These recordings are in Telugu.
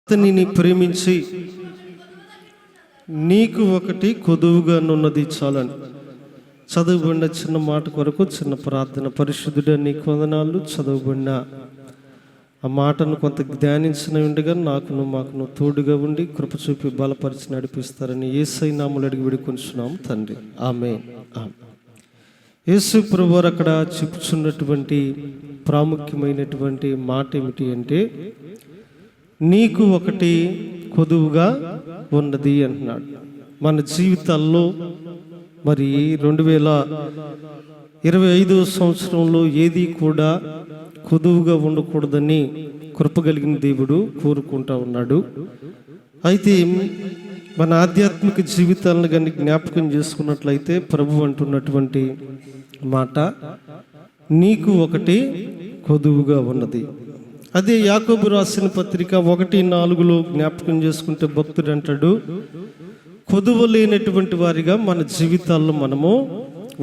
అతనిని ప్రేమించి నీకు ఒకటి కొదువుగానున్నది చాలని చదువుబడిన చిన్న మాట కొరకు చిన్న ప్రార్థన. పరిశుద్ధుడా నీకు వందనాలు. చదువుబడిన ఆ మాటను కొంత ధ్యానించిన ఉండగా మాకును తోడుగా ఉండి కృప చూపి బలపరిచి నడిపిస్తారని యేసయ్య నామములో అడిగి వేడుకొంచున్నాం తండ్రి, ఆమేన్. యేసు ప్రభువారు అక్కడ చెప్పుచున్నటువంటి ప్రాముఖ్యమైనటువంటి మాట ఏమిటి అంటే, నీకు ఒకటి కొదువుగా ఉన్నది అంటున్నాడు. మన జీవితాల్లో మరి 2025 సంవత్సరంలో ఏది కూడా కొదువుగా ఉండకూడదని కృపగలిగిన దేవుడు కోరుకుంటా ఉన్నాడు. అయితే మన ఆధ్యాత్మిక జీవితాలను కానీ జ్ఞాపకం చేసుకున్నట్లయితే ప్రభు అంటున్నటువంటి మాట, నీకు ఒకటి కొదువుగా ఉన్నది. అదే యాకోబు రాసిన పత్రిక 1:4 జ్ఞాపకం చేసుకుంటే భక్తుడు అంటాడు, కొదువ లేనటువంటి వారిగా మన జీవితాల్లో మనము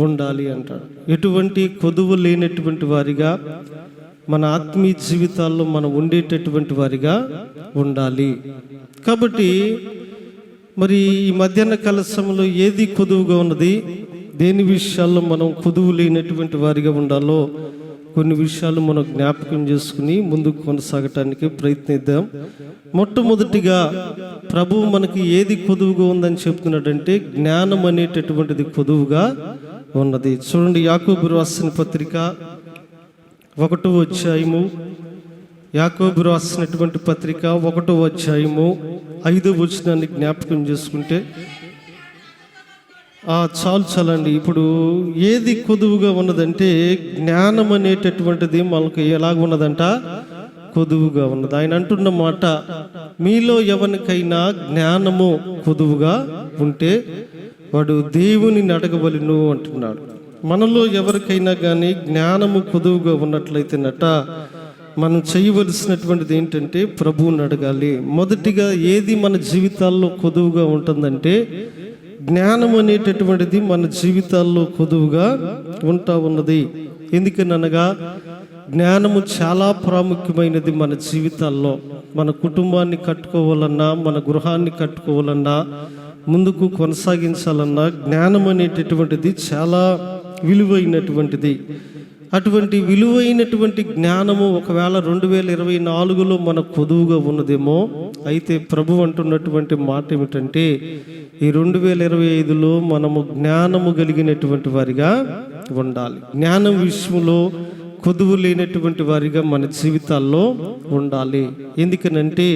ఉండాలి అంటాడు. ఎటువంటి కొదువ లేనటువంటి వారిగా మన ఆత్మీయ జీవితాల్లో మనం ఉండేటటువంటి వారిగా ఉండాలి. కాబట్టి మరి ఈ మధ్యాహ్న కాల సమయంలో ఏది కొదువుగా ఉన్నది, దేని విషయాల్లో మనం కొదువు లేనటువంటి వారిగా ఉండాలో కొన్ని విషయాలు మనం జ్ఞాపకం చేసుకుని ముందుకు కొనసాగటానికి ప్రయత్నిద్దాం. మొట్టమొదటిగా ప్రభువు మనకి ఏది కొదువుగా ఉందని చెప్తున్నాడంటే, జ్ఞానం అనేటటువంటిది కొదువుగా ఉన్నది. చూడండి, యాకోబు రాసిన పత్రిక 1వ అధ్యాయము, యాకోబు రాసినటువంటి పత్రిక 1వ అధ్యాయము 5వ వచనాన్ని జ్ఞాపకం చేసుకుంటే చాలండి. ఇప్పుడు ఏది కొదువుగా ఉన్నదంటే, జ్ఞానం అనేటటువంటిది మనకు ఎలాగ ఉన్నదంట, కొదువుగా ఉన్నది. ఆయన అంటున్న మాట, మీలో ఎవరికైనా జ్ఞానము కొదువుగా ఉంటే వాడు దేవుని అడగవలెను అంటున్నాడు. మనలో ఎవరికైనా కానీ జ్ఞానము కొదువుగా ఉన్నట్లయితేనట మనం చేయవలసినటువంటిది ఏంటంటే ప్రభువుని అడగాలి. మొదటిగా ఏది మన జీవితాల్లో కొదువుగా ఉంటుందంటే, జ్ఞానం అనేటటువంటిది మన జీవితాల్లో కొదువుగా ఉంటా ఉన్నది. ఎందుకనగా జ్ఞానము చాలా ప్రాముఖ్యమైనది మన జీవితాల్లో. మన కుటుంబాన్ని కట్టుకోవాలన్నా, మన గృహాన్ని కట్టుకోవాలన్నా, ముందుకు కొనసాగించాలన్నా జ్ఞానం అనేటటువంటిది చాలా విలువైనటువంటిది. అటువంటి విలువైనటువంటి జ్ఞానము ఒకవేళ 2024లో మనకు కొదువుగా ఉన్నదేమో. అయితే ప్రభు అంటున్నటువంటి మాట ఏమిటంటే, ఈ 2025లో మనము జ్ఞానము కలిగినటువంటి వారిగా ఉండాలి. జ్ఞానం విషయంలో కొదువు లేనటువంటి వారిగా మన జీవితాల్లో ఉండాలి. ఎందుకనంటే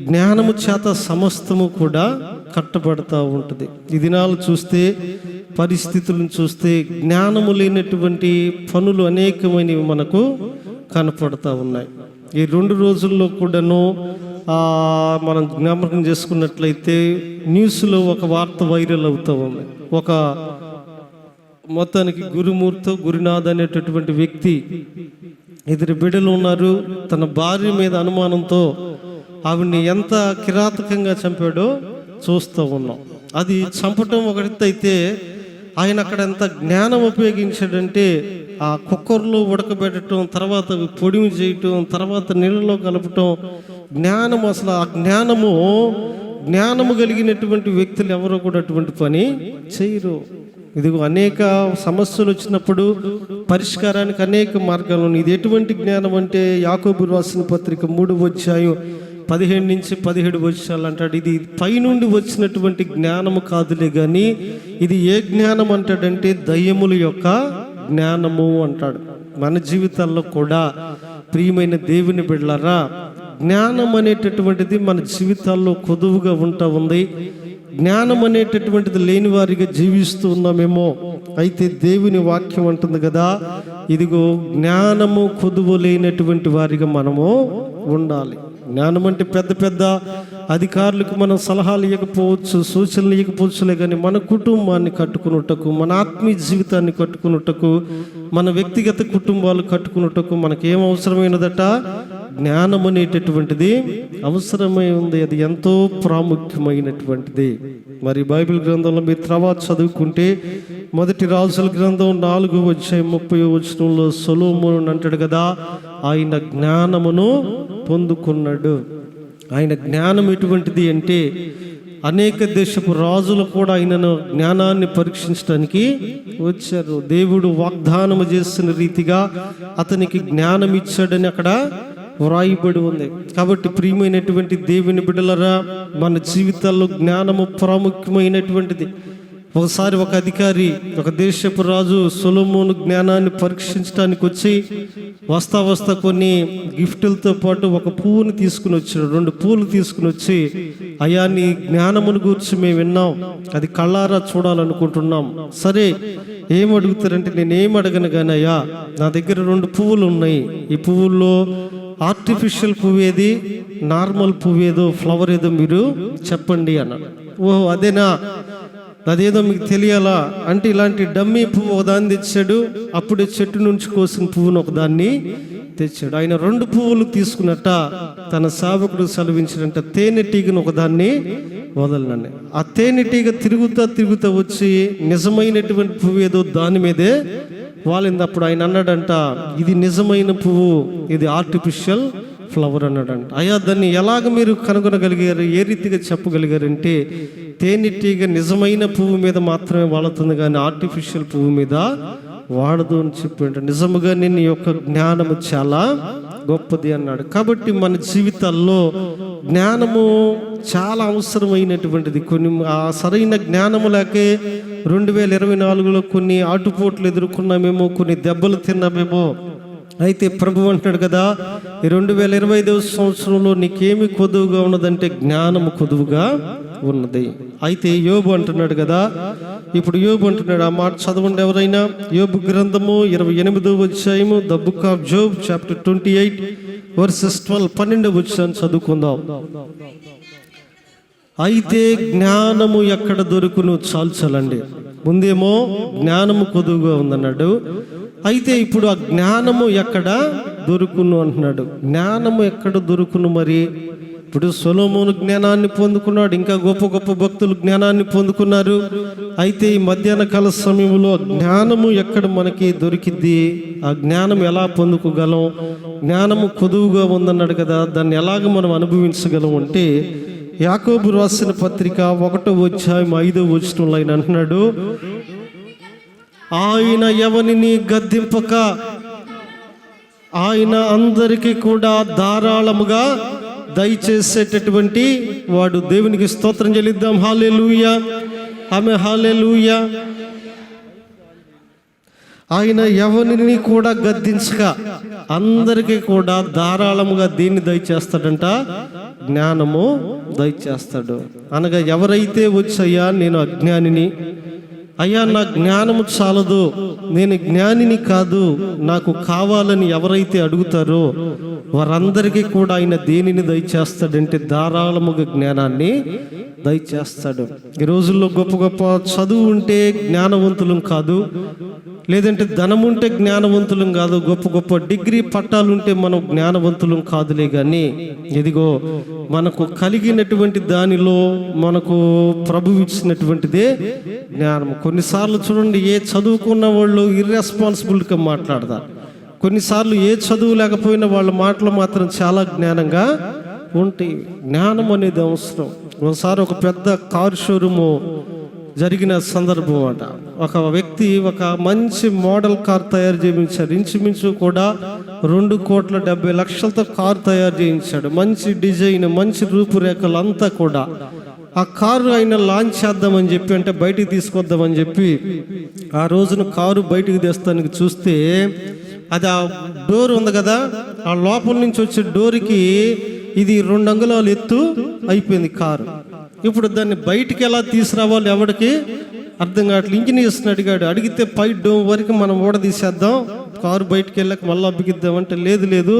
జ్ఞానము చేత సమస్తము కూడా కట్టబడతా ఉంటుంది. ఈ దినాలు చూస్తే, పరిస్థితులను చూస్తే జ్ఞానము లేనటువంటి పనులు అనేకమైనవి మనకు కనపడతా ఉన్నాయి. ఈ 2 రోజుల్లో కూడాను మనం జ్ఞాపకం చేసుకున్నట్లయితే న్యూస్లో ఒక వార్త వైరల్ అవుతూ ఉంది. ఒక మొత్తానికి గురునాథ్ అనేటటువంటి వ్యక్తి, 2 బిడ్డలు ఉన్నారు. తన భార్య మీద అనుమానంతో ఆవిడ్ని ఎంత కిరాతకంగా చంపాడో చూస్తూ ఉన్నాం. అది చంపటం ఒకటైతే, ఆయన అక్కడ ఎంత జ్ఞానం ఉపయోగించాడంటే, ఆ కుక్కర్లో ఉడకబెట్టడం, తర్వాత పొడిమి చేయటం, తర్వాత నీళ్ళలో కలపటం. జ్ఞానం అసలు ఆ జ్ఞానము కలిగినటువంటి వ్యక్తులు ఎవరో కూడా అటువంటి పని చేయరు. ఇదిగో అనేక సమస్యలు వచ్చినప్పుడు పరిష్కారానికి అనేక మార్గాలు ఉన్నాయి. ఇది ఎటువంటి జ్ఞానం అంటే, యాకోబు రాసిన పత్రిక 3వ అధ్యాయం 15 నుంచి 17 వచనాలు అంటాడు, ఇది పైనుండి వచ్చినటువంటి జ్ఞానము కాదులే కానీ ఇది ఏ జ్ఞానం అంటాడంటే, దయ్యముల యొక్క జ్ఞానము అంటాడు. మన జీవితాల్లో కూడా ప్రియమైన దేవుని బిడ్డలారా, జ్ఞానం అనేటటువంటిది మన జీవితాల్లో కొదువుగా ఉంటా ఉంది. జ్ఞానం అనేటటువంటిది లేని వారిగా జీవిస్తూ ఉన్నామేమో. అయితే దేవుని వాక్యం అంటుంది కదా, ఇదిగో జ్ఞానము కొదువు లేనటువంటి వారిగా మనము ఉండాలి. జ్ఞానం అంటే పెద్ద పెద్ద అధికారులకు మనం సలహాలు ఇవ్వకపోవచ్చు, సూచనలు ఇవ్వకపోవచ్చులే కానీ మన కుటుంబాన్ని కట్టుకున్నటకు, మన ఆత్మీయ జీవితాన్ని కట్టుకున్నటకు, మన వ్యక్తిగత కుటుంబాలు కట్టుకున్నటకు మనకేం అవసరమైనదట, జ్ఞానం అనేటటువంటిది అవసరమై ఉంది. అది ఎంతో ప్రాముఖ్యమైనటువంటిది. మరి బైబిల్ గ్రంథంలో మీరు తర్వాత చదువుకుంటే, 1 రాజుల గ్రంథం 4వ అధ్యాయం 30వ వచనంలో సొలొమోను అంటాడు కదా, ఆయన జ్ఞానమును పొందుకున్నాడు. ఆయన జ్ఞానం ఎటువంటిది అంటే అనేక దేశపు రాజులు కూడా ఆయనను జ్ఞానాన్ని పరీక్షించడానికి వచ్చారు. దేవుడు వాగ్దానం చేసిన రీతిగా అతనికి జ్ఞానం ఇచ్చాడని అక్కడ వ్రాయబడి ఉంది. కాబట్టి ప్రియమైనటువంటి దేవుని బిడ్డలరా, మన జీవితాల్లో జ్ఞానము ప్రాముఖ్యమైనటువంటిది. ఒకసారి ఒక అధికారి ఒక దేశపు రాజు సొలొమోను జ్ఞానాన్ని పరీక్షించడానికి వచ్చి వస్తా కొన్ని గిఫ్టులతో పాటు ఒక పువ్వుని తీసుకుని వచ్చాడు. 2 పూలు తీసుకుని వచ్చి, అయ్యా నీ జ్ఞానమును గురించి మేము విన్నాం, అది కళ్ళారా చూడాలనుకుంటున్నాం. సరే ఏం అడుగుతారంటే, నేనేం అడగను కానీ అయ్యా నా దగ్గర 2 పువ్వులు ఉన్నాయి, ఈ పువ్వుల్లో ఆర్టిఫిషియల్ పువ్వు ఏది, నార్మల్ పువ్వు ఏదో, ఫ్లవర్ ఏదో మీరు చెప్పండి అన్నాడు. ఓహో అదేనా, అదేదో మీకు తెలియాలా అంటే ఇలాంటి డమ్మీ పువ్వు ఒకదాన్ని తెచ్చాడు. అప్పుడే చెట్టు నుంచి కోసిన పువ్వును ఒకదాన్ని తెచ్చాడు. ఆయన 2 పువ్వులు తీసుకున్నట్ట తన సేవకుడు సెలవించినట్ట తేనెటీగను ఒకదాన్ని వదలనని. ఆ తేనెటీగ తిరుగుతా వచ్చి నిజమైనటువంటి పువ్వు ఏదో దాని మీదే వాలింది. అప్పుడు ఆయన అన్నాడంట, ఇది నిజమైన పువ్వు, ఇది ఆర్టిఫిషియల్ ఫ్లవర్ అన్నాడంట. అయ్యా దాన్ని ఎలాగ మీరు కనుగొనగలిగారు, ఏ రీతిగా చెప్పగలిగారంటే, తేనెటీగ నిజమైన పువ్వు మీద మాత్రమే వాడుతుంది కానీ ఆర్టిఫిషియల్ పువ్వు మీద వాడదు అని చెప్పాడు. నిజముగా నీ యొక్క జ్ఞానము చాలా గొప్పది అన్నాడు. కాబట్టి మన జీవితాల్లో జ్ఞానము చాలా అవసరమైనటువంటిది. కొన్ని సరైన జ్ఞానము లేకే 2024లో కొన్ని ఆటుపోట్లు ఎదుర్కొన్నామేమో, కొన్ని దెబ్బలు తిన్నామేమో. అయితే ప్రభు అంటాడు కదా, ఈ 2025 సంవత్సరంలో నీకేమి కొదువుగా ఉన్నదంటే జ్ఞానము కొదువుగా ఉన్నది. అయితే యోబు అంటున్నాడు కదా, ఇప్పుడు యోబు అంటున్నాడు, ఆ మాట చదవండి ఎవరైనా. యోబు గ్రంథము 28వ అధ్యాయము, the book of Job chapter 28 versus 12, 12వ వచనం చదువుకుందాం. అయితే జ్ఞానము ఎక్కడ దొరుకును, చాల్చలండి. ముందేమో జ్ఞానము కొదువుగా ఉందన్నాడు. అయితే ఇప్పుడు ఆ జ్ఞానము ఎక్కడ దొరుకును అంటున్నాడు. జ్ఞానము ఎక్కడ దొరుకును మరి? ఇప్పుడు సొలొమోను జ్ఞానాన్ని పొందుకున్నాడు, ఇంకా గొప్ప గొప్ప భక్తులు జ్ఞానాన్ని పొందుకున్నారు. అయితే ఈ మధ్యాహ్న కాల సమయంలో జ్ఞానము ఎక్కడ మనకి దొరికిద్ది, ఆ జ్ఞానం ఎలా పొందుకోగలం? జ్ఞానము కొదువుగా ఉందన్నాడు కదా, దాన్ని ఎలాగ మనం అనుభవించగలం అంటే, యాకోబు రాసిన పత్రిక 1వ అధ్యాయం 5వ వచనంలో ఆయన అంటున్నాడు, ఆయన ఎవరిని గద్దింపక ఆయన అందరికీ కూడా ధారాళముగా దయచేసేటటువంటి వాడు. దేవునికి స్తోత్రం చెల్లిద్దాం. హల్లెలూయా, ఆమె హల్లెలూయా. ఆయన ఎవరిని కూడా గద్దించక అందరికీ కూడా ధారాళముగా దీన్ని దయచేస్తాడంట, జ్ఞానము దయచేస్తాడు. అనగా ఎవరైతే వచ్చయ్యా నేను అజ్ఞానిని, అయ్యా నా జ్ఞానము చాలదు, నేను జ్ఞానిని కాదు, నాకు కావాలని ఎవరైతే అడుగుతారో వారందరికీ కూడా ఆయన దేనిని దయచేస్తాడంటే ధారాళముగా జ్ఞానాన్ని దయచేస్తాడు. ఈ రోజుల్లో గొప్ప గొప్ప చదువు ఉంటే జ్ఞానవంతులం కాదు, లేదంటే ధనం ఉంటే జ్ఞానవంతులం కాదు, గొప్ప గొప్ప డిగ్రీ పట్టాలుంటే మనం జ్ఞానవంతులం కాదులే. కానీ ఇదిగో మనకు కలిగినటువంటి దానిలో మనకు ప్రభువు ఇచ్చినటువంటిదే జ్ఞానం. కొన్నిసార్లు చూడండి, ఏ చదువుకున్న వాళ్ళు ఇర్రెస్పాన్సిబుల్గా మాట్లాడతారు. కొన్నిసార్లు ఏ చదువు లేకపోయినా వాళ్ళ మాటలు మాత్రం చాలా జ్ఞానంగా ఉంటాయి. జ్ఞానం అనేది అవసరం. ఒకసారి ఒక పెద్ద కారు షోరూము జరిగిన సందర్భం అట. ఒక వ్యక్తి ఒక మంచి మోడల్ కార్ తయారు చేయించాడు. ఇంచుమించు కూడా 2,70,00,000తో కారు తయారు చేయించాడు. మంచి డిజైన్, మంచి రూపురేఖలు అంతా కూడా. ఆ కారు ఆయన లాంచ్ చేద్దామని చెప్పి, అంటే బయటికి తీసుకొద్దామని చెప్పి ఆ రోజున కారు బయటికి తెస్తానికి చూస్తే, అది ఆ డోర్ ఉంది కదా, ఆ లోపల నుంచి వచ్చే డోర్కి ఇది 2 అంగుళాలు ఎత్తు అయిపోయింది కారు. ఇప్పుడు దాన్ని బయటికి ఎలా తీసుకురావాలి ఎవరికి అర్థం కావట్లేదు. ఇంజనీర్స్ని అడిగాడు. అడిగితే పై డోమ్ వరకు మనం ఓడదీసేద్దాం, కారు బయటికి వెళ్ళాక మళ్ళీ బిగిద్దాం అంటే, లేదు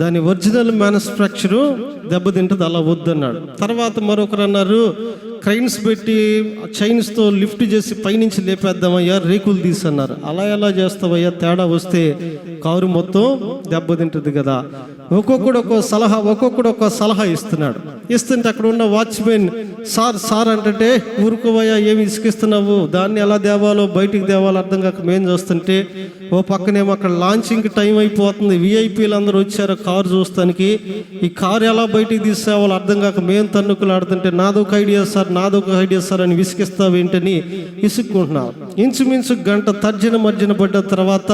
దాని ఒరిజినల్ మ్యానుఫ్యాక్చరు దెబ్బతింటుంది, అలా వద్దన్నాడు. తర్వాత మరొకరు అన్నారు, క్రైన్స్ పెట్టి చైన్స్తో లిఫ్ట్ చేసి పైనుంచి లేపేద్దామయ్యా, రేకులు తీసన్నారు. అలా ఎలా చేస్తావయ్యా, తేడా వస్తే కారు మొత్తం దెబ్బతింటుంది కదా. ఒక్కొక్కడు ఒక్కో సలహా ఇస్తున్నాడు. ఇస్తుంటే అక్కడ ఉన్న వాచ్మెన్ సార్ అంటే ఊరుకోవయ్యా, ఏమి ఇసుకిస్తున్నావు, దాన్ని ఎలా తేవాలో బయటికి తేవాలో అర్థం కాక మేము చూస్తుంటే, ఓ పక్కనేమో అక్కడ లాంచింగ్ టైం అయిపోతుంది, విఐపీలు అందరూ వచ్చారు కారు చూస్తానికి, ఈ కారు ఎలా బయటికి తీసేవాలో అర్థం కాక మేము తన్నుకులు ఆడుతుంటే నాదొక ఐడియా సార్ అని విసిగిస్తావేంటని విసుక్కుంటున్నావు. ఇంచుమించు గంట తర్జన పడ్డ తర్వాత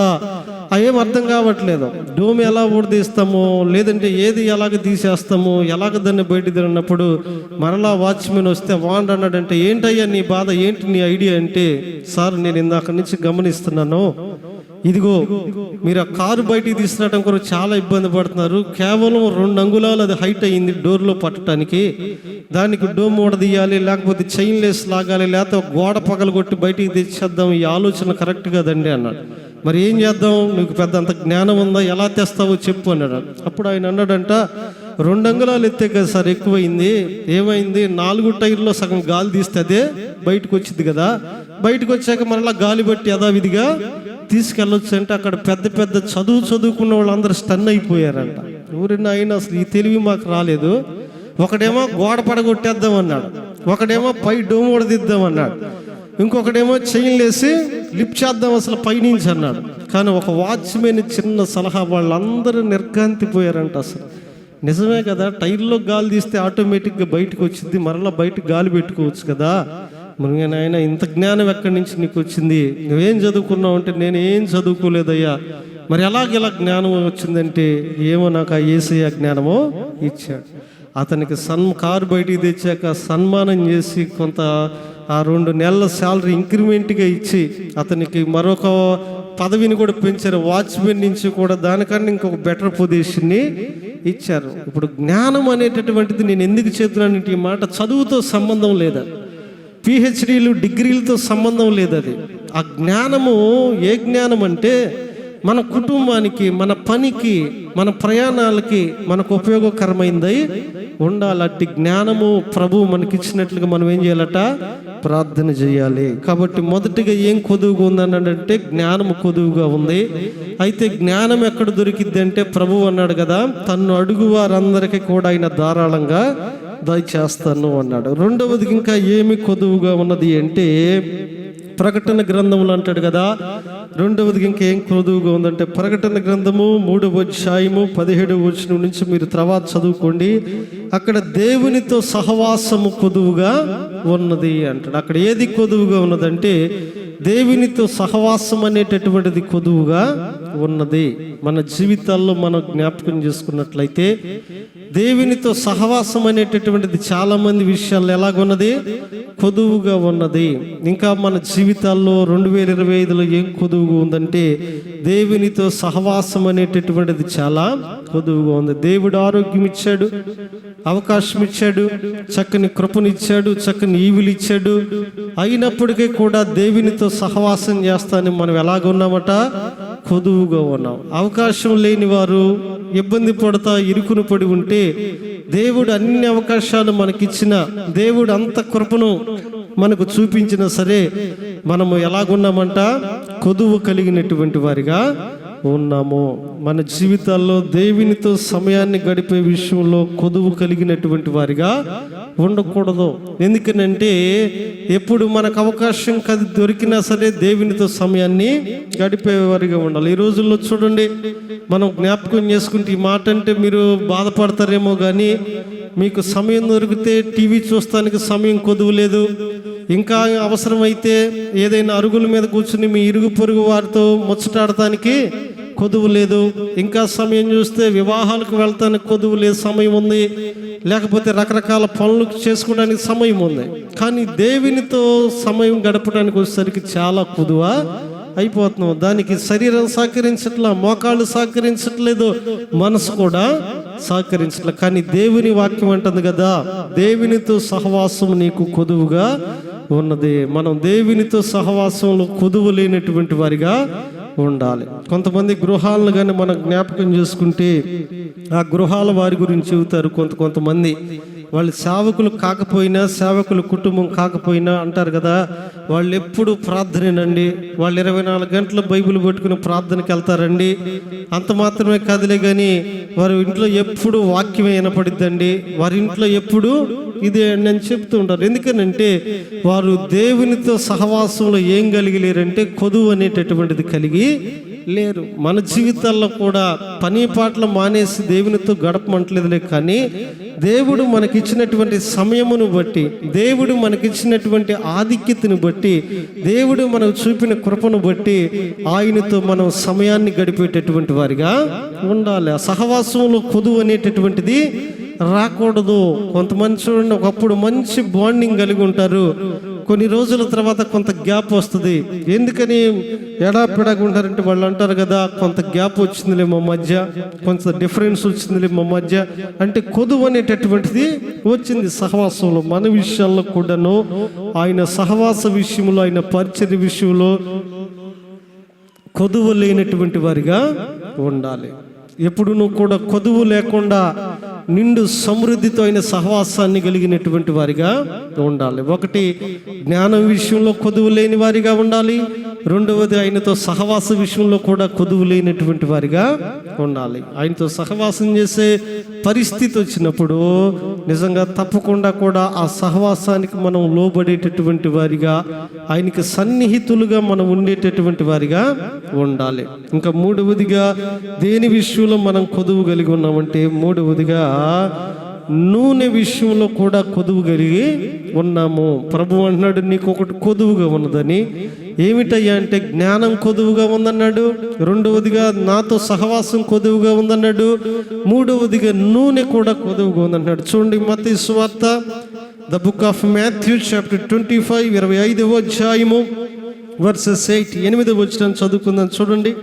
ఏం అర్థం కావట్లేదు. డోమ్ ఎలా ఊడదీస్తామో, లేదంటే ఏది ఎలాగ తీసేస్తామో, ఎలాగ దాన్ని బయట తిరిగినప్పుడు మరలా వాచ్మెన్ వస్తే వాండ్ అన్నాడంటే, ఏంటయ్యా నీ బాధ, ఏంటి నీ ఐడియా అంటే, సార్ నేను ఇందాక నుంచి గమనిస్తున్నాను, ఇదిగో మీరు ఆ కారు బయటికి తీసుకురావడం కొరకు చాలా ఇబ్బంది పడుతున్నారు. కేవలం 2 అంగుళాలు అది హైట్ అయ్యింది డోర్లో పట్టడానికి. దానికి డోమ్ ఊడదీయాలి, లేకపోతే చైన్ లేస్ లాగాలి, లేకపోతే గోడ పగలగొట్టి బయటికి తెచ్చేద్దాం, ఈ ఆలోచన కరెక్ట్ కాదండి అన్నాడు. మరి ఏం చేద్దాం, నీకు పెద్ద అంత జ్ఞానం ఉందా, ఎలా తెస్తావో చెప్పు అన్నాడు. అప్పుడు ఆయన అన్నాడంట, 2 అంగుళాలు ఎత్తే కదా సార్, ఎక్కువైంది. ఏమైంది, 4 టైర్లో సగం గాలి తీస్తే అదే బయటకు వచ్చింది కదా, బయటకు వచ్చాక మరలా గాలి బట్టి యథావిధిగా తీసుకెళ్ళొచ్చు అంటే అక్కడ పెద్ద చదువుకున్న వాళ్ళందరూ స్టన్ అయిపోయారంట. ఎవరైనా అయినా అసలు ఈ తెలివి మాకు రాలేదు. ఒకడేమో గోడ పడగొట్టేద్దాం అన్నాడు, ఒకడేమో పై డోమ్ ఊడదిద్దాం అన్నాడు, ఇంకొకడేమో చైన్ లేసి లిఫ్ట్ చేద్దాం అసలు పైనుంచి అన్నాడు. కానీ ఒక వాచ్మెన్ చిన్న సలహా వాళ్ళందరూ నిర్గాంతిపోయారంట. అసలు నిజమే కదా, టైర్లో గాలి తీస్తే ఆటోమేటిక్గా బయటకు వచ్చింది, మరలా బయటకు గాలి పెట్టుకోవచ్చు కదా. మరి నాయన ఇంత జ్ఞానం ఎక్కడి నుంచి నీకు వచ్చింది, నువ్వేం చదువుకున్నావు అంటే, నేను ఏం చదువుకోలేదయ్యా. మరి ఎలాగెలా జ్ఞానం వచ్చిందంటే, ఏమో నాకు ఆ యేసయ్య జ్ఞానమో ఇచ్చాడు. అతనికి కారు బయటికి తెచ్చాక సన్మానం చేసి కొంత ఆ 2 నెలల శాలరీ ఇంక్రిమెంట్గా ఇచ్చి అతనికి మరొక పదవిని కూడా పెంచారు. వాచ్మెన్ నుంచి కూడా దానికన్నా ఇంకొక బెటర్ పొజిషన్ని ఇచ్చారు. ఇప్పుడు జ్ఞానం అనేటటువంటిది నేను ఎందుకు చెప్తున్నాను, ఈ మాట చదువుతో సంబంధం లేదు, పిహెచ్డీలు డిగ్రీలతో సంబంధం లేదు. అది ఆ జ్ఞానము ఏ జ్ఞానం అంటే, మన కుటుంబానికి, మన పనికి, మన ప్రయాణాలకి మనకు ఉపయోగకరమైంది ఉండాలి. అట్టి జ్ఞానము ప్రభు మనకిచ్చినట్లుగా మనం ఏం చేయాలట, ప్రార్థన చేయాలి. కాబట్టి మొదటిగా ఏం కొదువుగా ఉందనంటే, జ్ఞానము కొదువుగా ఉంది. అయితే జ్ఞానం ఎక్కడ దొరికిద్ది అంటే, ప్రభు అన్నాడు కదా, తన్ను అడుగు వారందరికీ కూడా ఆయన ధారాళంగా దయచేస్తాను అన్నాడు. రెండవది ఇంకా ఏమి కొదువుగా ఉన్నది అంటే, ప్రకటన గ్రంథములు అంటాడు కదా, రెండవది ఇంకేం కొదువుగా ఉందంటే, ప్రకటన గ్రంథము 3వ అధ్యాయము 17వ వచనం నుంచి మీరు తర్వాత చదువుకోండి. అక్కడ దేవునితో సహవాసము కొదువుగా ఉన్నది అంటాడు. అక్కడ ఏది కొదువుగా ఉన్నదంటే, దేవునితో సహవాసం అనేటటువంటిది కొదువుగా ఉన్నది. మన జీవితాల్లో మనం జ్ఞాపకం చేసుకున్నట్లయితే, దేవునితో సహవాసం అనేటటువంటిది చాలా మంది విషయాల్లో ఎలాగున్నది, కొదువుగా ఉన్నది. ఇంకా మన జీవితాల్లో 2025లో ఏం కొదువుగా ఉందంటే, దేవునితో సహవాసం అనేటటువంటిది చాలా కొదువుగా ఉంది. దేవుడు ఆరోగ్యం ఇచ్చాడు, అవకాశం ఇచ్చాడు, చక్కని కృపనిచ్చాడు, చక్కని ఈవులు ఇచ్చాడు. అయినప్పటికీ కూడా దేవునితో సహవాసం చేస్తానని మనం ఎలాగున్నామట, కొదువుగా ఉన్నాం. అవకాశం లేని వారు ఇబ్బంది పడతా ఇరుకును పడి ఉంటే, దేవుడు అన్ని అవకాశాలు మనకిచ్చిన, దేవుడు అంత కృపను మనకు చూపించినా సరే మనము ఎలాగున్నామంట, కొదువు కలిగినటువంటి వారిగా ఉన్నాము. మన జీవితాల్లో దేవునితో సమయాన్ని గడిపే విషయంలో కొదువు కలిగినటువంటి వారిగా ఉండకూడదు. ఎందుకనంటే, ఎప్పుడు మనకు అవకాశం దొరికినా సరే దేవునితో సమయాన్ని గడిపేవారిగా ఉండాలి. ఈ రోజుల్లో చూడండి, మనం జ్ఞాపకం చేసుకుంటే ఈ మాట అంటే మీరు బాధపడతారేమో కానీ, మీకు సమయం దొరికితే టీవీ చూస్తానికి సమయం కొదువు లేదు. ఇంకా అవసరమైతే ఏదైనా అరుగుల మీద కూర్చుని మీ ఇరుగు పొరుగు వారితో ముచ్చటాడటానికి కొదువు లేదు. ఇంకా సమయం చూస్తే వివాహాలకు వెళ్తానికి కొదువు లేదు, సమయం ఉంది. లేకపోతే రకరకాల పనులు చేసుకోవడానికి సమయం ఉంది. కానీ దేవునితో సమయం గడపడానికి వచ్చేసరికి చాలా కొదువ అయిపోతున్నాం. దానికి శరీరం సహకరించట్లా, మోకాళ్ళు సహకరించట్లేదు, మనసు కూడా సహకరించట్లేదు. కానీ దేవుని వాక్యం అంటుంది కదా, దేవునితో సహవాసం నీకు కొదువుగా ఉన్నది. మనం దేవునితో సహవాసంలో కొదువు లేనటువంటి వారిగా ఉండాలి. కొంతమంది గృహాలను కానీ మనం జ్ఞాపకం చేసుకుంటే ఆ గృహాల వారి గురించి చెబుతారు. కొంతమంది వాళ్ళు సేవకులు కాకపోయినా, సేవకుల కుటుంబం కాకపోయినా అంటారు కదా, వాళ్ళు ఎప్పుడు ప్రార్థనేనండి, వాళ్ళు 24 గంటలు బైబిల్ పట్టుకుని ప్రార్థనకి వెళ్తారండి. అంత మాత్రమే కాదులే కానీ వారి ఇంట్లో ఎప్పుడు వాక్యమే వినపడిద్దండి, వారి ఇంట్లో ఎప్పుడు ఇదే అని చెప్తూ ఉంటారు. ఎందుకనంటే వారు దేవునితో సహవాసంలో ఏం కలిగి లేరంటే కొదువు అనేటటువంటిది కలిగి లేరు. మన జీవితాల్లో కూడా పని పాటలు మానేసి దేవునితో గడపమంటలేదులే, కానీ దేవుడు మనకిచ్చినటువంటి సమయమును బట్టి, దేవుడు మనకిచ్చినటువంటి ఆధిక్యతను బట్టి, దేవుడు మనకు చూపిన కృపను బట్టి ఆయనతో మనం సమయాన్ని గడిపేటటువంటి వారిగా ఉండాలి. ఆ సహవాసంలో కొదువు అనేటటువంటిది రాకూడదు. కొంతమంది చూడండి, ఒకప్పుడు మంచి బాండింగ్ కలిగి ఉంటారు, కొన్ని రోజుల తర్వాత కొంత గ్యాప్ వస్తుంది. ఎందుకని ఎడాపెడాగా ఉంటారంటే వాళ్ళు అంటారు కదా, కొంత గ్యాప్ వచ్చిందిలే మా మధ్య, కొంత డిఫరెన్స్ వచ్చిందిలే మా మధ్య అంటే కొదువు అనేటటువంటిది వచ్చింది సహవాసంలో. మన విషయాల్లో కూడాను ఆయన సహవాస విషయంలో, ఆయన పరిచర్య విషయంలో కొదువు లేనటువంటి వారిగా ఉండాలి. ఎప్పుడు నువ్వు కూడా కొదువు లేకుండా నిండు సమృద్ధితో అయిన సహవాసాన్ని కలిగినటువంటి వారిగా ఉండాలి. ఒకటి, జ్ఞానం విషయంలో కొదువు లేని వారిగా ఉండాలి. రెండవది, ఆయనతో సహవాస విషయంలో కూడా కొదువు లేనటువంటి వారిగా ఉండాలి. ఆయనతో సహవాసం చేసే పరిస్థితి వచ్చినప్పుడు నిజంగా తప్పకుండా కూడా ఆ సహవాసానికి మనం లోబడేటటువంటి వారిగా, ఆయనకి సన్నిహితులుగా మనం ఉండేటటువంటి వారిగా ఉండాలి. ఇంకా మూడవదిగా దేని విషయంలో మనం కొదువు కలిగి ఉన్నామంటే, మూడవదిగా నూనె విషయంలో కూడా కొదువు కలిగి ఉన్నాము. ప్రభు అంటున్నాడు, నీకు ఒకటి కొదువుగా ఉన్నదని. ఏమిటయ్యా అంటే, జ్ఞానం కొదువుగా ఉందన్నాడు, రెండవదిగా నాతో సహవాసం కొదువుగా ఉందన్నాడు, మూడవదిగా నూనె కూడా కొదువుగా ఉందన్నాడు. చూడండి, మత్తయి సువార్త the book of Matthew chapter 25 25వ అధ్యాయము వర్సెస్ 8 8వ వచనం చదువుకుందాం. చూడండి.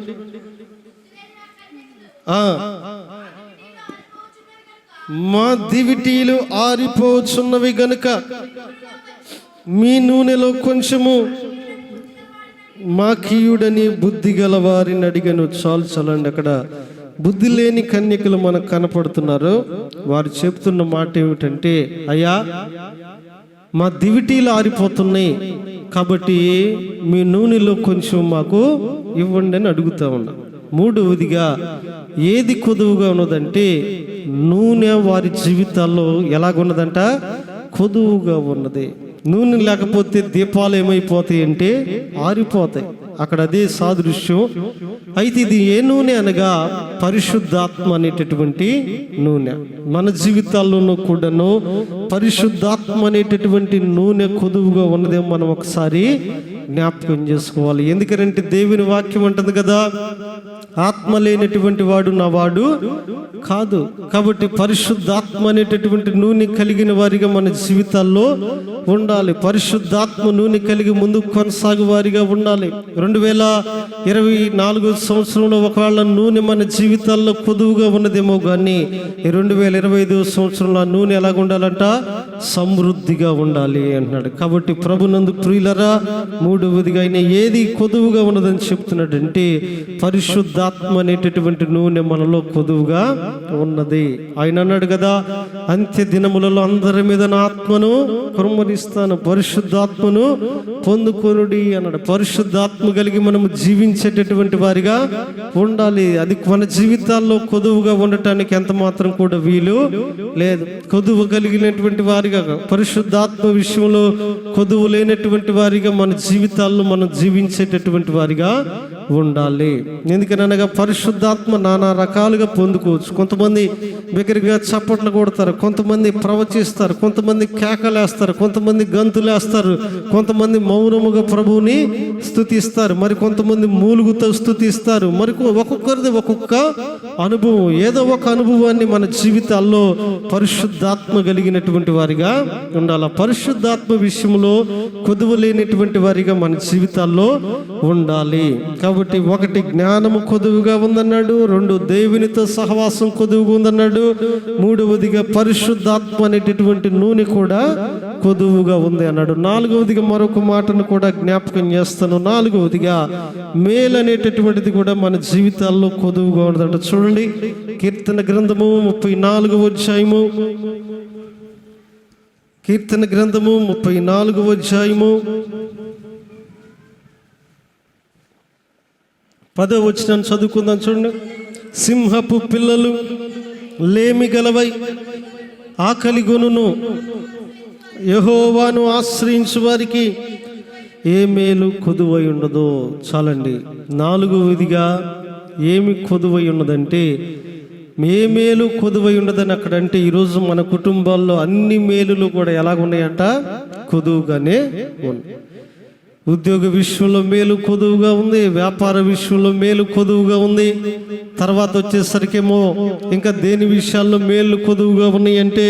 మా దివిటీలు ఆరిపోచున్నవి గనుక మీ నూనెలో కొంచెము మాకీయుడని బుద్ధి గల వారిని అడిగను. చాలండి. అక్కడ బుద్ధి లేని కన్యకలు మనకు కనపడుతున్నారు. వారు చెప్తున్న మాట ఏమిటంటే, అయ్యా మా దివిటీలు ఆరిపోతున్నాయి కాబట్టి మీ నూనెలో కొంచెం మాకు ఇవ్వండి అని అడుగుతా ఉన్నా. మూడవదిగా ఏది కొదువుగా ఉన్నదంటే, నూనె వారి జీవితాల్లో ఎలాగున్నదంట, కొదువుగా ఉన్నది. నూనె లేకపోతే దీపాలు ఏమైపోతాయి అంటే ఆరిపోతాయి. అక్కడ అదే సాదృశ్యం. అయితే ఇది ఏ నూనె అనగా పరిశుద్ధాత్మ అనేటటువంటి నూనె. మన జీవితాల్లోనూ కూడాను పరిశుద్ధాత్మ అనేటటువంటి నూనె కొదువుగా ఉన్నదేమో మనం ఒకసారి జ్ఞాపకం చేసుకోవాలి. ఎందుకంటే దేవుని వాక్యం అంటుంది కదా, ఆత్మ లేనటువంటి వాడు నా వాడు కాదు. కాబట్టి పరిశుద్ధాత్మ అనేటటువంటి నూనె కలిగిన వారిగా మన జీవితాల్లో ఉండాలి. పరిశుద్ధాత్మ నూనె కలిగి ముందుకు కొనసాగు వారిగా ఉండాలి. 2024 సంవత్సరంలో ఒకవేళ నూనె మన జీవితాల్లో కొదువుగా ఉన్నదేమో కానీ 2025 సంవత్సరంలో నూనె ఎలాగ ఉండాలంట, సమృద్ధిగా ఉండాలి అంటున్నాడు. కాబట్టి ప్రభునందు ప్రియులరా, మూడవదిగా ఆయన ఏది కొదువుగా ఉన్నదని చెప్తున్నాడంటే, పరిశుద్ధాత్మ అనేటటువంటి నూనె మనలో కొదువుగా ఉన్నది. ఆయన అన్నాడు కదా, అంత్య దినములలో అందరి మీద నా ఆత్మను కుమ్మరిస్తాను, పరిశుద్ధాత్మను పొందుకొనుడి అన్నాడు. పరిశుద్ధాత్మ కలిగి మనము జీవించేటటువంటి వారిగా ఉండాలి. అది మన జీవితాల్లో కొదువుగా ఉండటానికి ఎంత మాత్రం కూడా వీలు లేదు. కొదువు కలిగినటువంటి వారిగా, పరిశుద్ధాత్మ విషయంలో కొదువు లేనటువంటి వారిగా మన జీవితాల్లో మనం జీవించేటటువంటి వారిగా ఉండాలి. ఎందుకనగా పరిశుద్ధాత్మ నానా రకాలుగా పొందుకోవచ్చు. కొంతమంది బిగ్గరగా చప్పట్లు కొడతారు, కొంతమంది ప్రవచిస్తారు, కొంతమంది కేకలేస్తారు, కొంతమంది గంతులేస్తారు, కొంతమంది మౌనముగా ప్రభువుని స్తుతిస్తారు, మరి కొంతమంది మూలుగుతో స్తుతిస్తారు. మరి ఒక్కొక్కరిది ఒక్కొక్క అనుభవం, ఏదో ఒక అనుభవాన్ని మన జీవితాల్లో పరిశుద్ధాత్మ కలిగినటువంటి వారిగా ఉండాలి. పరిశుద్ధాత్మ విషయంలో కొదువు లేనటువంటి వారిగా మన జీవితాల్లో ఉండాలి. కాబట్టి ఒకటి, జ్ఞానము కొదువుగా ఉందన్నాడు. రెండు, దేవునితో సహవాసం కొదువుగా ఉందన్నాడు. మూడవదిగా పరిశుద్ధాత్మ అనేటటువంటి నూనె కూడా కొదువుగా ఉంది అన్నాడు. నాలుగవదిగా మరొక మాటను కూడా జ్ఞాపకం చేస్తాను. నాలుగవదిగా మేలు అనేటటువంటిది కూడా మన జీవితాల్లో కొదువుగా ఉండదంట. చూడండి, కీర్తన గ్రంథము 34వ అధ్యాయము, కీర్తన గ్రంథము 34వ అధ్యాయము 10వ వచనాన్ని చదువుకుందాం. చూడండి, సింహపు పిల్లలు లేమి గలవై ఆకలి గొనును, యెహోవాను ఆశ్రయించు వారికి ఏ మేలు కొదువై ఉండదో. చాలండి. నాలుగవదిగా ఏమి కొదువై ఉన్నదంటే, ఏ మేలు కొదువై ఉండదని అక్కడంటే, ఈరోజు మన కుటుంబాల్లో అన్ని మేలులు కూడా ఎలాగున్నాయంట? కొదువుగానే ఉన్నాయి. ఉద్యోగ విషయంలో మేలు కొదువుగా ఉంది, వ్యాపార విషయంలో మేలు కొదువుగా ఉంది. తర్వాత వచ్చేసరికేమో ఇంకా దేని విషయాల్లో మేలు కొదువుగా ఉన్నాయి అంటే,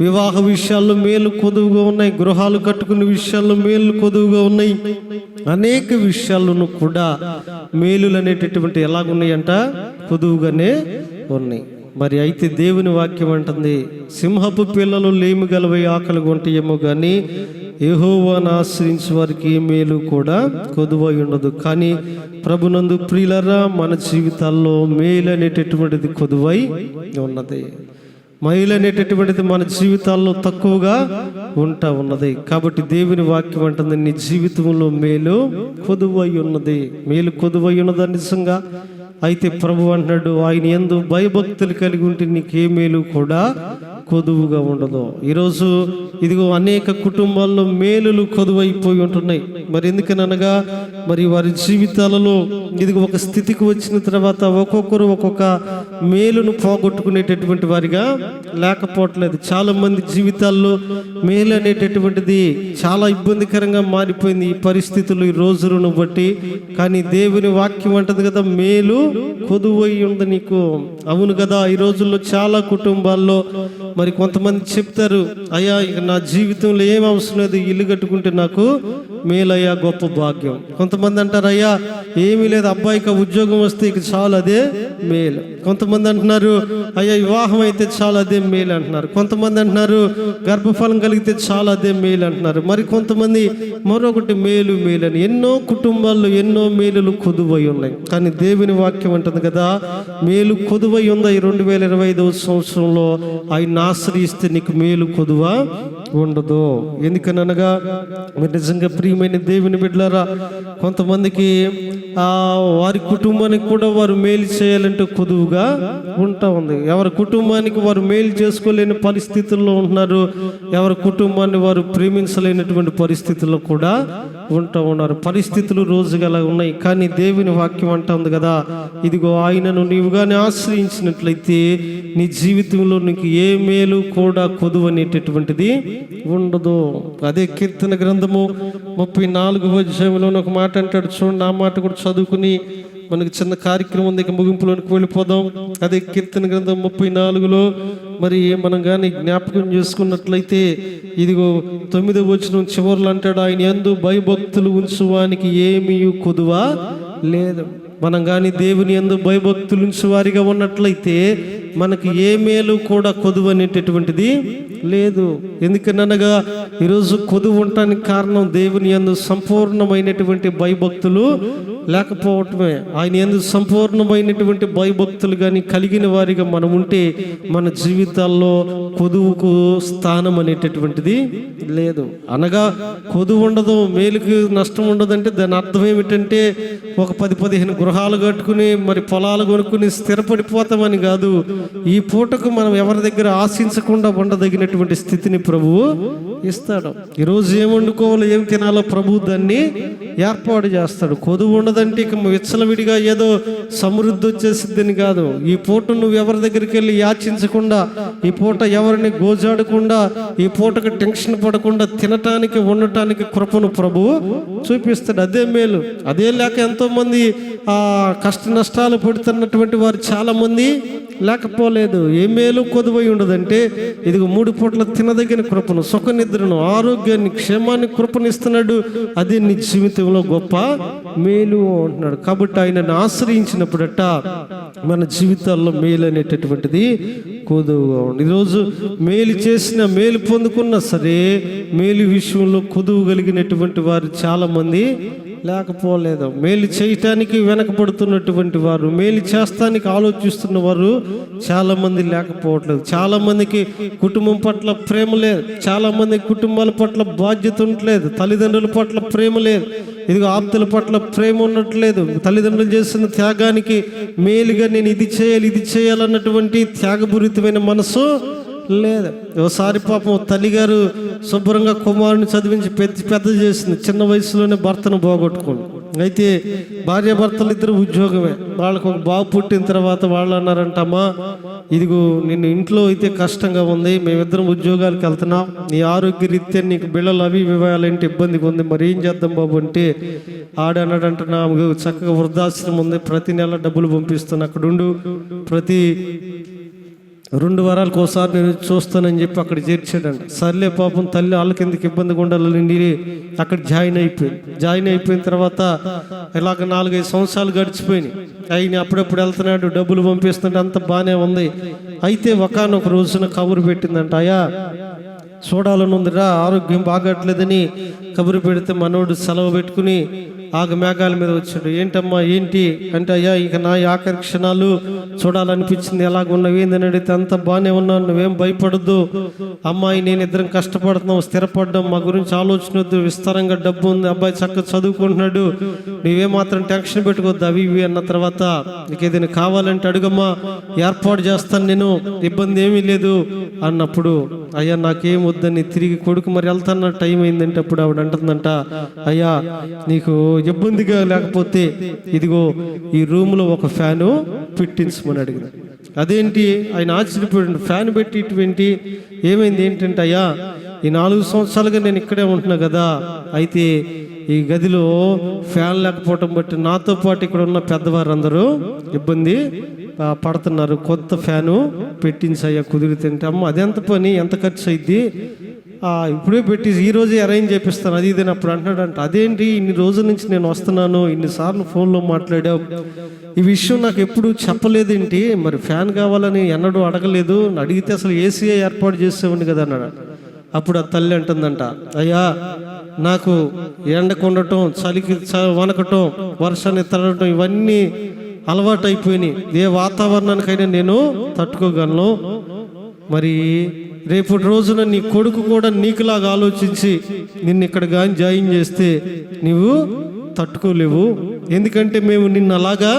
వివాహ విషయాల్లో మేలు కొదువుగా ఉన్నాయి, గృహాలు కట్టుకునే విషయాల్లో మేలు కొదువుగా ఉన్నాయి. అనేక విషయాల్లోనూ కూడా మేలులు అనేటటువంటి ఎలాగున్నాయంట? కొదువుగానే ఉన్నాయి. మరి అయితే దేవుని వాక్యం అంటుంది, సింహపు పిల్లలు లేమి గలవై ఆకలి కొంటేమో కానీ యెహోవాను ఆశ్రయించే వారికి ఏ మేలు కూడా కొదువై ఉండదు. కానీ ప్రభునందు ప్రియులరా, మన జీవితాల్లో మేలు అనేటటువంటిది కొదువై ఉన్నది. మేలు అనేటటువంటిది మన జీవితాల్లో తక్కువగా ఉంటా ఉన్నది. కాబట్టి దేవుని వాక్యం అంటుంది, నీ జీవితంలో మేలు కొదువై ఉన్నది. మేలు కొదువై ఉన్నదా నిజంగా? అయితే ప్రభు అంటున్నాడు, ఆయన యందు భయభక్తులు కలిగి ఉంటే నీకే మేలు కూడా కొదువుగా ఉండదు. ఈరోజు ఇదిగో అనేక కుటుంబాల్లో మేలులు కొదువైపోయి ఉంటున్నాయి. మరి ఎందుకనగా, మరి వారి జీవితాలలో ఇదిగో ఒక స్థితికి వచ్చిన తర్వాత ఒక్కొక్కరు ఒక్కొక్క మేలును పోగొట్టుకునేటటువంటి వారిగా లేకపోవట్లేదు. చాలా మంది జీవితాల్లో మేలు అనేటటువంటిది చాలా ఇబ్బందికరంగా మారిపోయింది ఈ పరిస్థితులు, ఈ రోజులను బట్టి. కానీ దేవుని వాక్యం అంటది కదా, మేలు కొదువై ఉంది నీకు. అవును కదా. ఈ రోజుల్లో చాలా కుటుంబాల్లో మరి కొంతమంది చెప్తారు, అయ్యా ఇక నా జీవితంలో ఏం అవసరం లేదు, ఇల్లు కట్టుకుంటే నాకు మేలయ్యా, గొప్ప భాగ్యం. కొంతమంది అంటారు, అయ్యా ఏమీ లేదు, అబ్బాయికి ఉద్యోగం వస్తే ఇక చాలు, అదే మేలు. కొంతమంది అంటున్నారు, అయ్యా వివాహం అయితే చాలు, అదే మేలు అంటున్నారు. కొంతమంది అంటున్నారు, గర్భఫలం కలిగితే చాలు, అదే మేలు అంటున్నారు. మరి కొంతమంది మరొకటి మేలు మేలు అని. ఎన్నో కుటుంబాల్లో ఎన్నో మేలులు కొదువై ఉన్నాయి. కానీ దేవుని వాక్యం అంటుంది కదా, మేలు కొదువై ఉందా? ఈ 2025వ సంవత్సరంలో ఆయన ఆశ్రయిస్తే నీకు మేలు కొదువ ఉండదు. ఎందుకనగా, మీరు నిజంగా ప్రియమైన దేవుని బిడ్డలారా, కొంతమందికి వారి కుటుంబానికి కూడా వారు మేలు చేయాలంటే కొదువుగా ఉంటా ఉంది. ఎవరి కుటుంబానికి వారు మేలు చేసుకోలేని పరిస్థితుల్లో ఉంటున్నారు, ఎవరి కుటుంబాన్ని వారు ప్రేమించలేనటువంటి పరిస్థితుల్లో కూడా ఉంటా ఉన్నారు. పరిస్థితులు రోజుగా అలా ఉన్నాయి. కానీ దేవుని వాక్యం అంటా ఉంది కదా, ఇదిగో ఆయనను నీవుగానే ఆశ్రయించినట్లయితే నీ జీవితంలో నీకు ఏ మేలు కూడా కొదువు అనేటటువంటిది ఉండదు. అదే కీర్తన గ్రంథము 34వ అధ్యాయంలో ఒక మాట అంటాడు. చూడండి, ఆ మాట కూడా చదువుకుని మనకి చిన్న కార్యక్రమం ఉంది, ముగింపులోనికి వెళ్ళిపోదాం. అదే కీర్తన గ్రంథం 34లో మరి మనం కానీ జ్ఞాపకం చేసుకున్నట్లయితే, ఇదిగో 9వ వచనం చివరిలో అంటాడు, ఆయన యందు భయభక్తులు ఉంచువానికి ఏమీ కొదువ లేదు. మనం కానీ దేవుని యందు భయభక్తులు ఉంచు వారిగా ఉన్నట్లయితే మనకి ఏ మేలు కూడా కొదువు అనేటటువంటిది లేదు. ఎందుకనగా ఈరోజు కొదువు ఉండటానికి కారణం దేవుని యందు సంపూర్ణమైనటువంటి భయభక్తులు లేకపోవటమే. ఆయన యందు సంపూర్ణమైనటువంటి భయభక్తులు కానీ కలిగిన వారిగా మనం ఉంటే మన జీవితాల్లో కొదువుకు స్థానం అనేటటువంటిది లేదు. అనగా కొదువు ఉండదు, మేలుకి నష్టం ఉండదంటే దాని అర్థం ఏమిటంటే, ఒక 10-15 గృహాలు కట్టుకుని మరి పొలాలు కొనుక్కుని స్థిరపడిపోతామని కాదు. ఈ పూటకు మనం ఎవరి దగ్గర ఆశించకుండా ఉండదగినటువంటి స్థితిని ప్రభువు ఇస్తాడు. ఈరోజు ఏం వండుకోవాలో ఏం తినాలో ప్రభువు దాన్ని ఏర్పాటు చేస్తాడు. కొదువు ఉండదంటే ఇక విచ్చలవిడిగా ఏదో సమృద్ధి వచ్చేసిద్దని కాదు. ఈ పూట నువ్వు ఎవరి దగ్గరికి వెళ్ళి యాచించకుండా, ఈ పూట ఎవరిని గోజాడకుండా, ఈ పూటకు టెన్షన్ పడకుండా తినటానికి ఉండటానికి కృపను ప్రభువు చూపిస్తాడు. అదే మేలు. అదే లేక ఎంతో మంది కష్ట నష్టాలు పడుతున్నటువంటి వారు చాలా మంది లేకపోలేదు. ఏ మేలు కొదువై ఉండదంటే, ఇదిగో 3 పూట్ల తినదగిన కృపను, సుఖ నిద్రను, ఆరోగ్యాన్ని, క్షేమాన్ని కృపనిస్తున్నాడు. అదే నీ జీవితంలో గొప్ప మేలు అంటున్నాడు. కాబట్టి ఆయనను ఆశ్రయించినప్పుడట మన జీవితాల్లో మేలు అనేటటువంటిది కొదువుగా ఉండు. ఈరోజు మేలు చేసిన, మేలు పొందుకున్నా సరే మేలు విషయంలో కొదువు కలిగినటువంటి వారు చాలామంది లేకపోలేదు. మేలు చేయటానికి వెనకబడుతున్నటువంటి వారు, మేలు చేస్తానికి ఆలోచిస్తున్న వారు చాలామంది లేకపోవట్లేదు. చాలామందికి కుటుంబం పట్ల ప్రేమ లేదు, చాలామందికి కుటుంబాల పట్ల బాధ్యత ఉండట్లేదు, తల్లిదండ్రుల పట్ల ప్రేమ లేదు, ఇదిగో ఆప్తుల పట్ల ప్రేమ ఉండట్లేదు. తల్లిదండ్రులు చేసిన త్యాగానికి మేలుగా నేను ఇది చేయాలన్నటువంటి త్యాగపూరితమైన మనసు లేదు. ఒకసారి పాపం తల్లిగారు శుభ్రంగా కుమారుని చదివించి పెద్ద చేసింది, చిన్న వయసులోనే భర్తను పోగొట్టుకోండి. అయితే భార్యాభర్తలు ఇద్దరు ఉద్యోగమే. వాళ్ళకు ఒక బాబు పుట్టిన తర్వాత వాళ్ళు అన్నారంటమ్మా, ఇదిగో నిన్ను ఇంట్లో అయితే కష్టంగా ఉంది, మేమిద్దరం ఉద్యోగాలకు వెళ్తున్నాం, నీ ఆరోగ్య రీత్యా నీకు బిళ్ళలు అవి ఇవ్వాలంటే ఇబ్బందిగా ఉంది, మరి ఏం చేద్దాం బాబు అంటే ఆడన్నాడంట, నాకు చక్కగా వృద్ధాశ్రమం ఉంది, ప్రతి నెల డబ్బులు పంపిస్తాను, అక్కడ ఉండు, ప్రతి 2 వారాలకు ఒకసారి నేను చూస్తానని చెప్పి అక్కడ చేర్చాడంట. సర్లే పాపం తల్లి వాళ్ళకి ఎందుకు ఇబ్బందిగా ఉండాలని అక్కడ జాయిన్ అయిపోయిన తర్వాత ఇలాగ 4-5 సంవత్సరాలు గడిచిపోయినాయి. ఆయన అప్పుడప్పుడు వెళ్తున్నాడు, డబ్బులు పంపిస్తుంటే అంత బాగానే ఉంది. అయితే ఒకానొక రోజున కబురు పెట్టిందంట, అయ్యా చూడాలని ఉందిరా, ఆరోగ్యం బాగట్లేదని కబురు పెడితే మనోడు సెలవు పెట్టుకుని మేఘాల మీద వచ్చాడు. ఏంటమ్మా ఏంటి అంటే, అయ్యా ఇక నా ఆఖరి క్షణాలు చూడాలనిపించింది, ఎలాగున్నావు ఏందని అడిగితే అంత బాగానే ఉన్నాను, నువ్వేం భయపడద్దు, అమ్మాయి నేను ఇద్దరం కష్టపడుతున్నాం, స్థిరపడ్డాం, మా గురించి ఆలోచన వద్దు, విస్తారంగా డబ్బు ఉంది, అబ్బాయి చక్కగా చదువుకుంటున్నాడు, నీవేమాత్రం టెన్షన్ పెట్టుకోవద్దు అవి ఇవి అన్న తర్వాత, నీకు ఏదైనా కావాలంటే అడుగమ్మా, ఏర్పాటు చేస్తాను నేను, ఇబ్బంది ఏమీ లేదు అన్నప్పుడు, అయ్యా నాకేం వద్దని తిరిగి కొడుకు మరి వెళ్తాన్న టైం అయిందంటే అప్పుడు ఆవిడ అంటుందంట, అయ్యా నీకు ఇబ్బందిగా లేకపోతే ఇదిగో ఈ రూమ్లో ఒక ఫ్యాను పెట్టించమని అడిగింది. అదేంటి ఆయన ఆశ్చర్యపోయాడు, ఫ్యాన్ పెట్టి ఇటువంటి ఏమైంది ఏంటంటే, అయ్యా ఈ 4 సంవత్సరాలుగా నేను ఇక్కడే ఉంటున్నా కదా, అయితే ఈ గదిలో ఫ్యాన్ లేకపోవటం బట్టి నాతో పాటు ఇక్కడ ఉన్న పెద్దవారందరూ ఇబ్బంది పడుతున్నారు, కొత్త ఫ్యాను పెట్టించయ్యా కుదిరితే. అమ్మ అదెంత పని, ఎంత ఖర్చు అయింది, ఇప్పుడే పెట్టి ఈరోజే అరేంజ్ చేపిస్తాను అది ఇదని అప్పుడు అంటున్నాడంట. అదేంటి ఇన్ని రోజుల నుంచి నేను వస్తున్నాను, ఇన్నిసార్లు ఫోన్లో మాట్లాడావు, ఈ విషయం నాకు ఎప్పుడు చెప్పలేదేంటి, మరి ఫ్యాన్ కావాలని ఎన్నడూ అడగలేదు, అడిగితే అసలు ఏసీఏ ఏర్పాటు చేసేవాడిని కదా అన్నాడు. అప్పుడు ఆ తల్లి అంటుందంట, అయ్యా నాకు ఎండకు ఉండటం, చలికి వనకటం, వర్షాన్ని తడటం ఇవన్నీ అలవాటు అయిపోయినాయి, ఏ వాతావరణానికైనా నేను తట్టుకోగలను, మరి రేపటి రోజున నీ కొడుకు కూడా నీకులాగా ఆలోచించి నిన్ను ఇక్కడ కానీ జాయిన్ చేస్తే నీవు తట్టుకోలేవు, ఎందుకంటే మేము నిన్ను అలాగా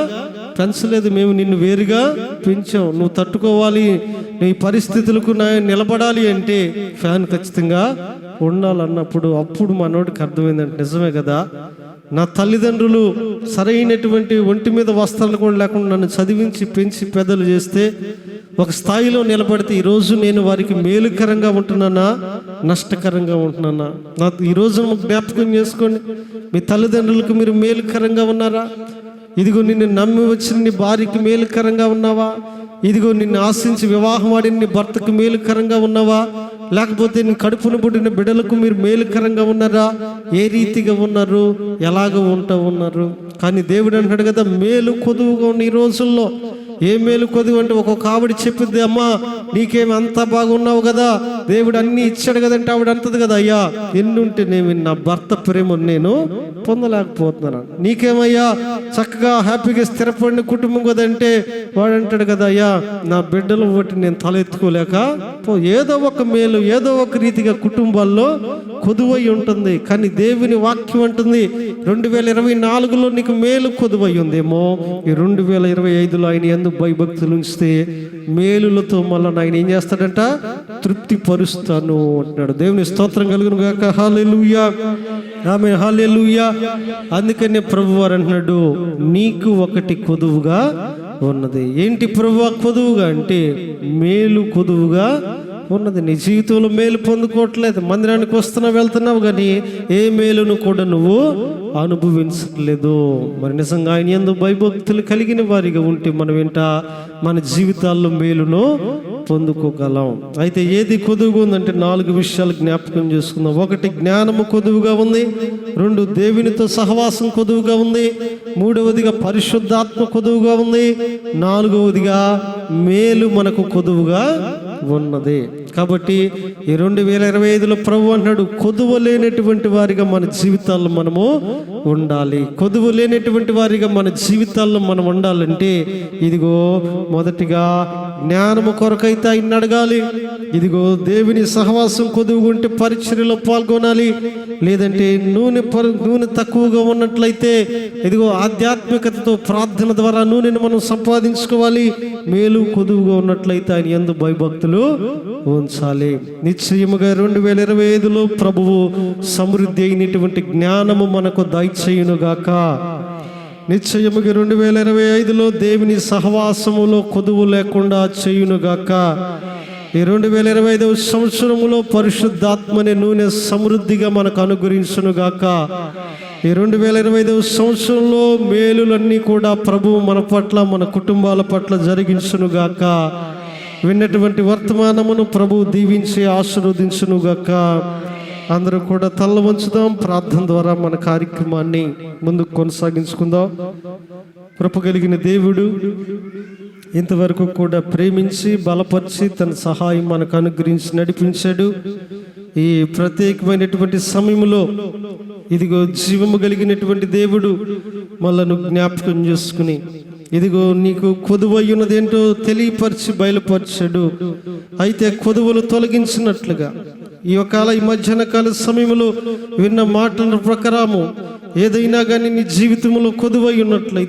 పెంచలేదు, మేము నిన్ను వేరుగా పెంచాం, నువ్వు తట్టుకోవాలి, నీ పరిస్థితులకు నిలబడాలి అంటే ఫ్యాన్ ఖచ్చితంగా ఉండాలన్నప్పుడు అప్పుడు మనోడికి అర్థమైందంటే నిజమే కదా, నా తల్లిదండ్రులు సరైనటువంటి ఒంటి మీద వస్త్రాలు కూడా లేకుండా నన్ను చదివించి పెంచి పెద్దలు చేస్తే ఒక స్థాయిలో నిలబడితే ఈరోజు నేను వారికి మేలుకరంగా ఉంటున్నానా నష్టకరంగా ఉంటున్నానా? నాకు ఈరోజు జ్ఞాపకం చేసుకోండి, మీ తల్లిదండ్రులకు మీరు మేలుకరంగా ఉన్నారా? ఇదిగో నిన్ను నమ్మి వచ్చిన నీ భార్యకి మేలుకరంగా ఉన్నావా? ఇదిగో నిన్ను ఆశించి వివాహం ఆడిన నీ భర్తకు మేలుకరంగా ఉన్నావా? లేకపోతే నీ కడుపును పుట్టిన బిడ్డలకు మీరు మేలుకరంగా ఉన్నారా? ఏ రీతిగా ఉన్నారు, ఎలాగ ఉన్నారు? కానీ దేవుడు అంటాడు కదా, మేలు కొదువుగా ఉన్న ఈ రోజుల్లో. ఏ మేలు కొదువు అంటే ఒక్కొక్క ఆవిడ చెప్పింది, అమ్మా నీకేమి అంతా బాగున్నావు కదా, దేవుడు అన్ని ఇచ్చాడు కదంటే ఆవిడ అంటది కదా, అయ్యా ఎన్నుంటే నేను నా భర్త ప్రేమ నేను పొందలేకపోతున్నాను, నీకేమయ్యా చక్కగా హ్యాపీగా స్థిరపడిన కుటుంబం కదంటే వాడు అంటాడు కదా, అయ్యా నా బిడ్డలు బట్టి నేను తలెత్తుకోలేక ఏదో ఒక మేలు ఏదో ఒక రీతిగా కుటుంబాల్లో కొదువై ఉంటుంది. కానీ దేవుని వాక్యం అంటుంది 2024లో నీకు మేలు కొదువై ఉందేమో, ఈ 2025లో ఆయన ఎందుకు భయభక్తులు ఉంచితే మేలులతో మళ్ళీ ఆయన ఏం చేస్తాడంట, తృప్తి పరుస్తాను అంటున్నాడు. దేవుని స్తోత్రం కలుగును గాక. హల్లెలూయా, ఆమేన్, హల్లెలూయా. అందుకనే ప్రభువారు అంటున్నాడు, నీకు ఒకటి కొదువుగా ఉన్నది. ఏంటి ప్రభువా కొదువుగా అంటే, మేలు కొదువుగా ఉన్నది. నీ జీవితంలో మేలు పొందుకోవట్లేదు, మందిరానికి వస్తున్నావు వెళ్తున్నావు, కానీ ఏ మేలును కూడా నువ్వు అనుభవించట్లేదు. మరి నిజంగా ఆయన యందు భయభక్తులు కలిగిన వారిగా ఉంటే మనం మన జీవితాల్లో మేలును పొందుకోగలం. అయితే ఏది కొదువుగా ఉందంటే 4 విషయాలు జ్ఞాపకం చేసుకుందాం. 1 జ్ఞానము కొదువుగా ఉంది, 2 దేవునితో సహవాసం కొదువుగా ఉంది, 3వదిగా పరిశుద్ధాత్మ కొదువుగా ఉంది, 4వదిగా మేలు మనకు కొదువుగా ఉన్నది. కాబట్టి ఈ 2025లో ప్రభు అన్నాడు, కొదువ లేనటువంటి వారిగా మన జీవితాల్లో మనము ఉండాలి. కొదువ లేనటువంటి వారిగా మన జీవితాల్లో మనం ఉండాలంటే ఇదిగో మొదటిగా జ్ఞానము కొరకైతే ఆయన అడగాలి. ఇదిగో దేవుని సహవాసం కొదువుగా ఉంటే పరిచర్యలో పాల్గొనాలి. లేదంటే నూనె తక్కువగా ఉన్నట్లయితే ఇదిగో ఆధ్యాత్మికతతో ప్రార్థన ద్వారా నూనెను మనం సంపాదించుకోవాలి. మేలు కొదువుగా ఉన్నట్లయితే ఆయన యందు భయభక్తులు ఉంచాలి. నిశ్చయముగా 2025లో ప్రభువు సమృద్ధి అయినటువంటి జ్ఞానము మనకు దయచేయునుగాక. నిశ్చయముగా 2025లో దేవుని సహవాసములో కొదువు లేకుండా చేయునుగాక. ఈ 2025వ సంవత్సరములో పరిశుద్ధాత్మని నూనె సమృద్ధిగా మనకు అనుగ్రహించునుగాక. ఈ 2025వ సంవత్సరంలో మేలులన్నీ కూడా ప్రభువు మన పట్ల, మన కుటుంబాల పట్ల జరిగించునుగాక. విన్నటువంటి వర్తమానమును ప్రభువు దీవించి ఆశీర్వదించునుగాక. అందరూ కూడా తల్ల వంచుదాం. ప్రార్థన ద్వారా మన కార్యక్రమాన్ని ముందుకు కొనసాగించుకుందాం. కృప కలిగిన దేవుడు ఇంతవరకు కూడా ప్రేమించి బలపరిచి తన సహాయం మనకు అనుగ్రహించి నడిపించాడు. ఈ ప్రత్యేకమైనటువంటి సమయంలో ఇదిగో జీవము కలిగినటువంటి దేవుడు మనల్ని జ్ఞాపకం చేసుకుని ఇదిగో నీకు కొదువయ్యున్నదేంటో తెలియపరిచి బయలుపరిచాడు. అయితే కొదువులు తొలగించినట్లుగా ఈ మధ్యాహ్న కాల సమయంలో విన్న మాటల ప్రకారము ఏదైనా కానీ నీ జీవితంలో కొదువై ఉన్నట్లయితే